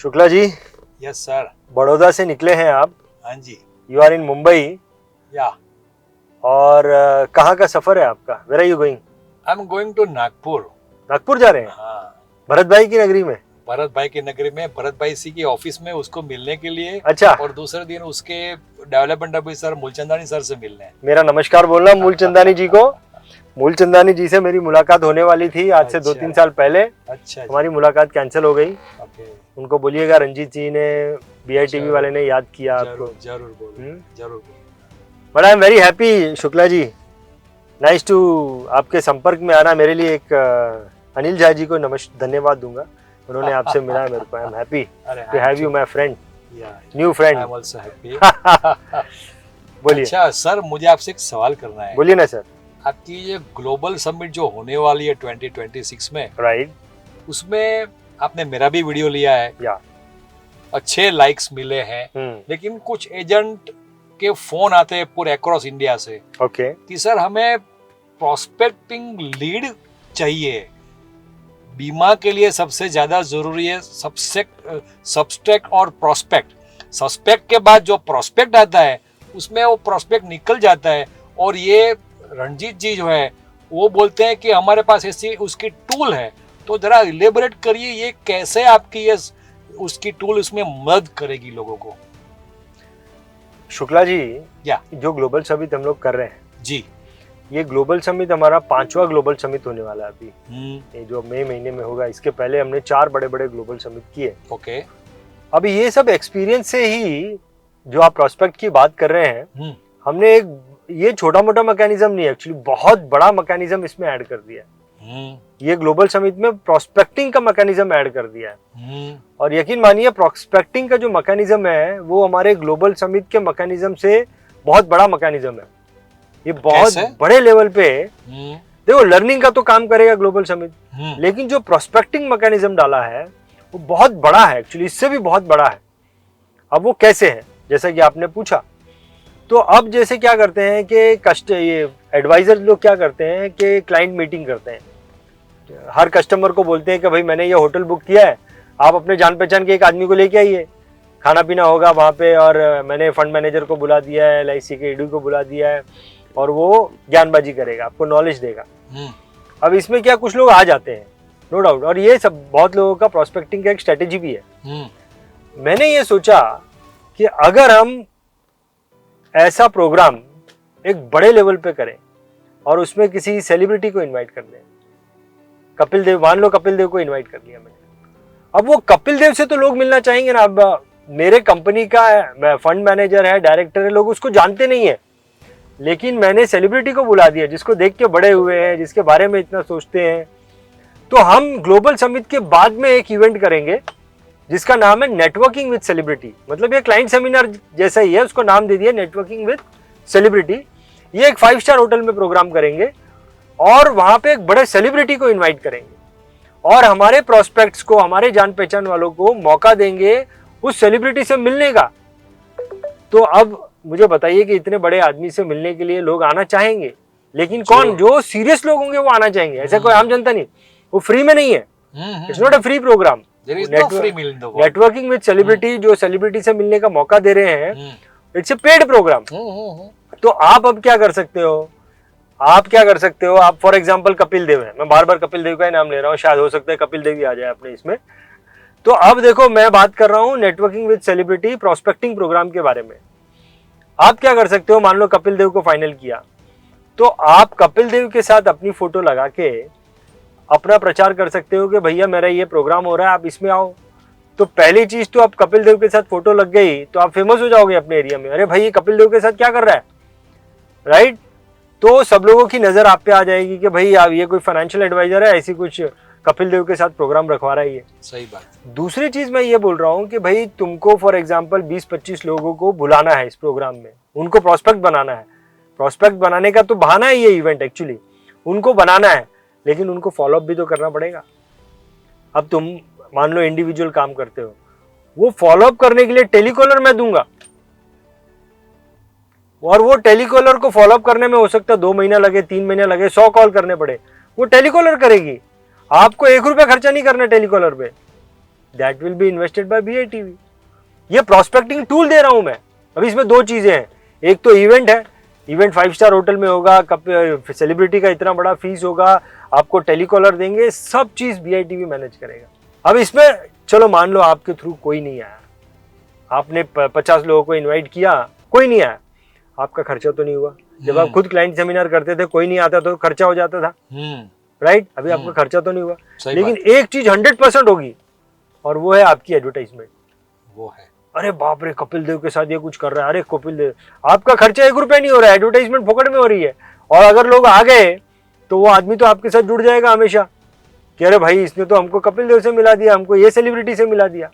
Shukla ji, yes sir. Baroda से निकले हैं आप। हाँ जी। You are in Mumbai. या और कहाँ का सफर है आपका? Where are you going? I am going to Nagpur. Nagpur जा रहे हैं? हाँ, भरत भाई की नगरी में। भरत भाई की नगरी में, भरत भाई सी की ऑफिस में उसको मिलने के लिए। अच्छा। और दूसरे दिन उसके डेवलपमेंट ऑफिसर मूलचंदानी सर से मिलने। मेरा नमस्कार बोलना मूलचंदानी जी को। मूलचंदानी जी से मेरी मुलाकात होने वाली थी आज से 2-3 साल पहले। अच्छा। हमारी मुलाकात कैंसिल हो गई। ओके। उनको बोलिएगा रंजीत जी ने, BITV वाले ने याद किया आपको। जरूर बोलो, जरूर। But I am very happy Shukla ji, nice to आपके संपर्क में आना। मेरे लिए एक अनिल झा जी को धन्यवाद दूंगा, उन्होंने आपसे मिला मेरे को। I am happy to have you my friend, new friend. I am also happy. बोलिए। अच्छा सर, मुझे आपसे एक सवाल करना है। बोलिए ना सर। आपकी ये ग्लोबल समिट जो होने वाली है 2026 में, राइट, उसमें आपने मेरा भी वीडियो लिया है। या अच्छे लाइक्स मिले हैं, लेकिन कुछ एजेंट के फोन आते हैं पूरे अक्रॉस इंडिया से। ओके। कि सर हमें प्रोस्पेक्टिंग लीड चाहिए, बीमा के लिए सबसे ज्यादा जरूरी है सब्सट्रैक्ट और प्रोस्पेक्ट। सस्पेक्ट के बाद जो प्रोस्पेक्ट आता है उसमें वो प्रोस्पेक्ट निकल जाता है। और ये रणजीत जी जो है वो बोलते हैं कि हमारे पास ऐसी उसकी टूल है। तो जरा इलेबोरेट करिए, ये कैसे आपकी ये उसकी टूल उसमें मदद करेगी लोगों को। शुक्ला जी, या जो ग्लोबल समिट हम लोग कर रहे हैं जी, ये ग्लोबल समिट हमारा 5वां ग्लोबल समिट होने वाला है अभी। ये जो मई महीने में होगा, इसके पहले हमने 4 बड़े बड़े ग्लोबल समिट किए। ओके। अभी ये सब एक्सपीरियंस से ही जो आप प्रोस्पेक्ट की बात कर रहे हैं, हमने एक ये छोटा मोटा मैकेनिज्म नहीं, एक्चुअली बहुत बड़ा मैकेनिज्म इसमें ऐड कर दिया है। ये ग्लोबल समिट में प्रोस्पेक्टिंग का मैकेनिज्म ऐड कर दिया है। और यकीन मानिए प्रोस्पेक्टिंग का जो मैकेनिज्म है वो हमारे ग्लोबल समिट के मैकेनिज्म से बहुत बड़ा मैकेनिज्म है। ये बहुत बड़े लेवल पे देखो, लर्निंग का तो काम करेगा ग्लोबल समिट, लेकिन जो प्रोस्पेक्टिंग मैकेनिज्म डाला है वो बहुत बड़ा है, एक्चुअली इससे भी बहुत बड़ा है। अब वो कैसे है, जैसा कि आपने पूछा, तो अब जैसे क्या करते हैं कि ये एडवाइजर लोग क्या करते हैं कि क्लाइंट मीटिंग करते हैं। हर कस्टमर को बोलते हैं कि भाई मैंने ये होटल बुक किया है, आप अपने जान पहचान के एक आदमी को लेके आइए, खाना पीना होगा वहाँ पे। और मैंने फंड मैनेजर को बुला दिया है, LIC के ED को बुला दिया है, और वो ज्ञानबाजी करेगा, आपको नॉलेज देगा। अब इसमें क्या कुछ लोग आ जाते हैं, नो डाउट, और ये सब बहुत लोगों का प्रोस्पेक्टिंग का एक स्ट्रेटेजी भी है। मैंने ये सोचा कि अगर हम ऐसा प्रोग्राम एक बड़े लेवल पे करें और उसमें किसी सेलिब्रिटी को इनवाइट कर दें, कपिल देव, मान लो कपिल देव को इनवाइट कर लिया मैंने। अब वो कपिल देव से तो लोग मिलना चाहेंगे ना। अब मेरे कंपनी का फंड मैनेजर है, डायरेक्टर है, लोग उसको जानते नहीं है, लेकिन मैंने सेलिब्रिटी को बुला दिया जिसको देख के बड़े हुए हैं, जिसके बारे में इतना सोचते हैं। तो हम ग्लोबल समिट के बाद में एक इवेंट करेंगे जिसका नाम है नेटवर्किंग विद सेलिब्रिटी। मतलब ये क्लाइंट सेमिनार जैसा ही है, उसको नाम दे दिया नेटवर्किंग विद सेलिब्रिटी। ये एक 5 स्टार होटल में प्रोग्राम करेंगे और वहां पे एक बड़े सेलिब्रिटी को इनवाइट करेंगे और हमारे प्रोस्पेक्ट्स को, हमारे जान पहचान वालों को मौका देंगे उस सेलिब्रिटी से मिलने का। तो अब मुझे बताइए कि इतने बड़े आदमी से मिलने के लिए लोग आना चाहेंगे, लेकिन कौन? जो सीरियस लोग होंगे वो आना चाहेंगे, ऐसा कोई आम जनता नहीं। वो फ्री में नहीं है, it's not a free program. Networking with celebrity, जो सेलिब्रिटी से मिलने का मौका दे रहे हैं, इट्स ए पेड प्रोग्राम। तो आप अब क्या कर सकते हो, आप फॉर एग्जांपल कपिल देव है, मैं बार बार कपिल देव का ही नाम ले रहा हूँ, शायद हो सकता है कपिल देव ही आ जाए अपने इसमें। तो अब देखो, मैं बात कर रहा हूँ networking with celebrity prospecting program के बारे में। आप क्या कर सकते हो, मान लो कपिल देव को फाइनल किया, तो आप कपिल देव के साथ अपनी फोटो लगा के अपना प्रचार कर सकते हो कि भैया मेरा ये प्रोग्राम हो रहा है, आप इसमें आओ। तो पहली चीज तो आप कपिल देव के साथ फोटो लग गई तो आप फेमस हो जाओगे अपने एरिया में, अरे भाई ये कपिल देव के साथ क्या कर रहा है, राइट। तो सब लोगों की नजर आप पे आ जाएगी कि भाई आप ये कोई फाइनेंशियल एडवाइजर है, ऐसी कुछ कपिल देव के साथ प्रोग्राम रखवा रहा है ये। सही बात। दूसरी दूसरी चीज मैं ये बोल रहा हूँ कि भाई तुमको फॉर एग्जाम्पल 20-25 लोगों को बुलाना है इस प्रोग्राम में, उनको प्रोस्पेक्ट बनाना है। प्रोस्पेक्ट बनाने का तो बहाना है ये इवेंट, एक्चुअली उनको बनाना है, लेकिन उनको फॉलोअप भी तो करना पड़ेगा। अब तुम मान लो इंडिविजुअल काम करते हो, वो फॉलोअप करने के लिए टेलीकॉलर मैं दूंगा, और वो टेलीकॉलर को फॉलोअप करने में हो सकता है 2 महीना लगे, 3 महीने लगे, 100 कॉल करने पड़े, वो टेलीकॉलर करेगी। आपको 1 रुपया खर्चा नहीं करना टेलीकॉलर पे, that will be invested by BITV. ये प्रोस्पेक्टिंग टूल दे रहा हूं मैं। अभी इसमें दो चीजें हैं, एक तो इवेंट है, इवेंट 5 स्टार होटल में होगा, सेलिब्रिटी का इतना बड़ा फीस होगा, आपको टेलीकॉलर देंगे, सब चीज BITV मैनेज करेगा। अब इसमें चलो मान लो आपके थ्रू कोई नहीं आया, आपने 50 लोगों को इनवाइट किया, कोई नहीं आया, आपका खर्चा तो नहीं हुआ। जब आप खुद क्लाइंट सेमिनार करते थे, कोई नहीं आता तो खर्चा हो जाता था, राइट? अभी आपका खर्चा तो नहीं हुआ, लेकिन एक चीज 100% होगी, और वो है आपकी एडवर्टाइजमेंट। वो है, अरे बाप रे, कपिल देव के साथ ये कुछ कर रहा है, अरे कपिल देव, आपका खर्चा 1 रुपया नहीं हो रहा है, एडवर्टाइजमेंट फोकट में हो रही है। और अगर लोग आ गए तो वो आदमी तो आपके साथ जुड़ जाएगा हमेशा कि अरे भाई इसने तो हमको कपिल देव से मिला दिया, हमको ये सेलिब्रिटी से मिला दिया।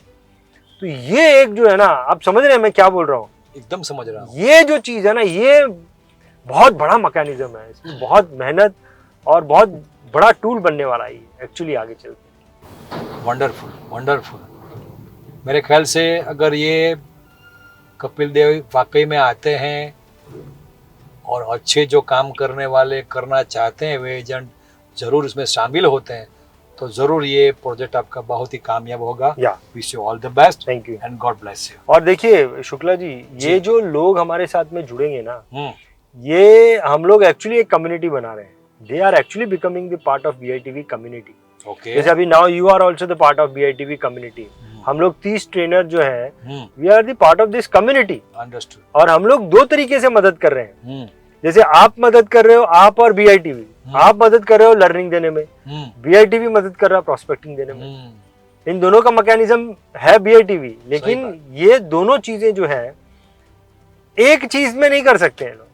तो ये एक जो है ना, आप समझ रहे हैं मैं क्या बोल रहा हूँ? एकदम समझ रहा हूँ। ये जो चीज है ना, ये बहुत बड़ा मैकेनिज्म है, इसमें बहुत मेहनत और बहुत बड़ा टूल बनने वाला है एक्चुअली आगे चल के। Wonderful, wonderful. मेरे ख्याल से अगर ये कपिल देव वाकई में आते हैं और अच्छे जो काम करने वाले करना चाहते हैं, वे एजेंट जरूर इसमें शामिल होते हैं, तो जरूर ये प्रोजेक्ट आपका बहुत ही कामयाब होगा। Wish you all the best, thank you and God bless you. और देखिए शुक्ला जी, ये जो लोग हमारे साथ में जुड़ेंगे ना, ये हम लोग एक्चुअली एक कम्युनिटी बना रहे हैं। They are actually becoming the part of BITV community. जैसे अभी now you are also the part of BITV community. हम लोग 30 ट्रेनर जो है, we are the part of this community. Understood. और हम लोग 2 तरीके से मदद कर रहे हैं। जैसे आप मदद कर रहे हो, आप और BITV, आप मदद कर रहे हो लर्निंग देने में, BITV मदद कर रहा है प्रोस्पेक्टिंग देने में। इन दोनों का मैकेनिज्म है BITV, लेकिन ये दोनों चीजें जो है एक चीज में नहीं कर सकते हैं लोग।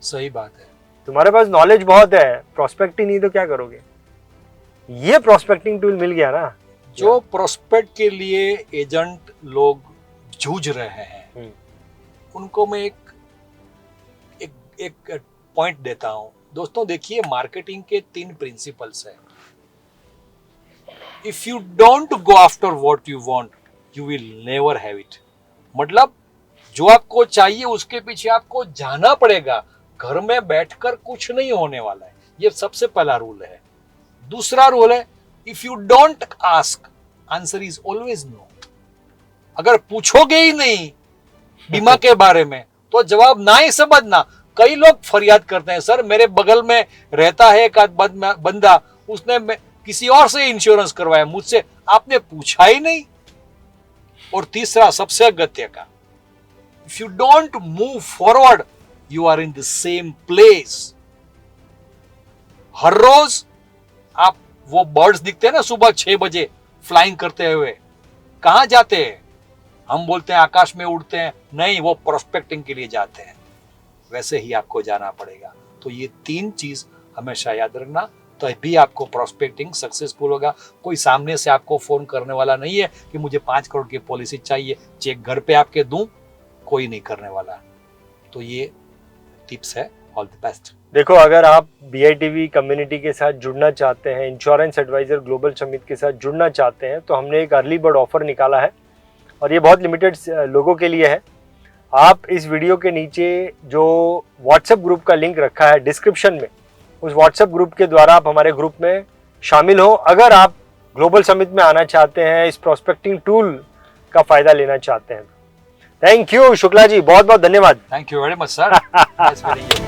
सही बात है। तुम्हारे पास नॉलेज बहुत है, प्रोस्पेक्टिंग नहीं तो क्या करोगे? ये प्रोस्पेक्टिंग टूल मिल गया ना। जो प्रोस्पेक्ट के लिए एजेंट लोग जूझ रहे हैं, उनको मैं एक पॉइंट देता हूं। दोस्तों देखिए, मार्केटिंग के 3 प्रिंसिपल्स हैं। If you don't go after what you want, you will never have it. मतलब जो आपको चाहिए उसके पीछे आपको जाना पड़ेगा, घर में बैठकर कुछ नहीं होने वाला है। ये सबसे पहला रूल है। दूसरा रूल है, if you don't ask, answer is always no. अगर पूछोगे ही नहीं बीमा के बारे में तो जवाब ना ही समझना। कई लोग फरियाद करते हैं, सर मेरे बगल में रहता है एक बंदा, उसने किसी और से इंश्योरेंस करवाया, मुझसे आपने पूछा ही नहीं। और तीसरा सबसे अगत्य का, if you don't move forward, you are in the same place. हर रोज आप वो बर्ड्स दिखते हैं ना सुबह 6 बजे फ्लाइंग करते हुए, कहां जाते हैं? हम बोलते हैं आकाश में उड़ते हैं, नहीं, वो प्रोस्पेक्टिंग के लिए जाते हैं। वैसे ही आपको जाना पड़ेगा। तो ये 3 चीज हमेशा याद रखना, तभी आपको प्रोस्पेक्टिंग सक्सेसफुल होगा। कोई सामने से आपको फोन करने वाला नहीं है कि मुझे 5 करोड़ की पॉलिसी चाहिए, चेक घर पे आपके दूं, कोई नहीं करने वाला। तो ये टिप्स है। All the best. देखो, अगर आप BITV कम्युनिटी के साथ जुड़ना चाहते हैं, इंश्योरेंस एडवाइजर ग्लोबल समिट के साथ जुड़ना चाहते हैं, तो हमने एक अर्ली बर्ड ऑफर निकाला है और ये बहुत लिमिटेड लोगों के लिए है। आप इस वीडियो के नीचे जो व्हाट्सएप ग्रुप का लिंक रखा है डिस्क्रिप्शन में, उस व्हाट्सएप ग्रुप के द्वारा आप हमारे ग्रुप में शामिल हो। अगर आप ग्लोबल समिट में आना चाहते हैं, इस प्रोस्पेक्टिंग टूल का फायदा लेना चाहते हैं। थैंक यू शुक्ला जी, बहुत बहुत धन्यवाद। Thank you very much sir.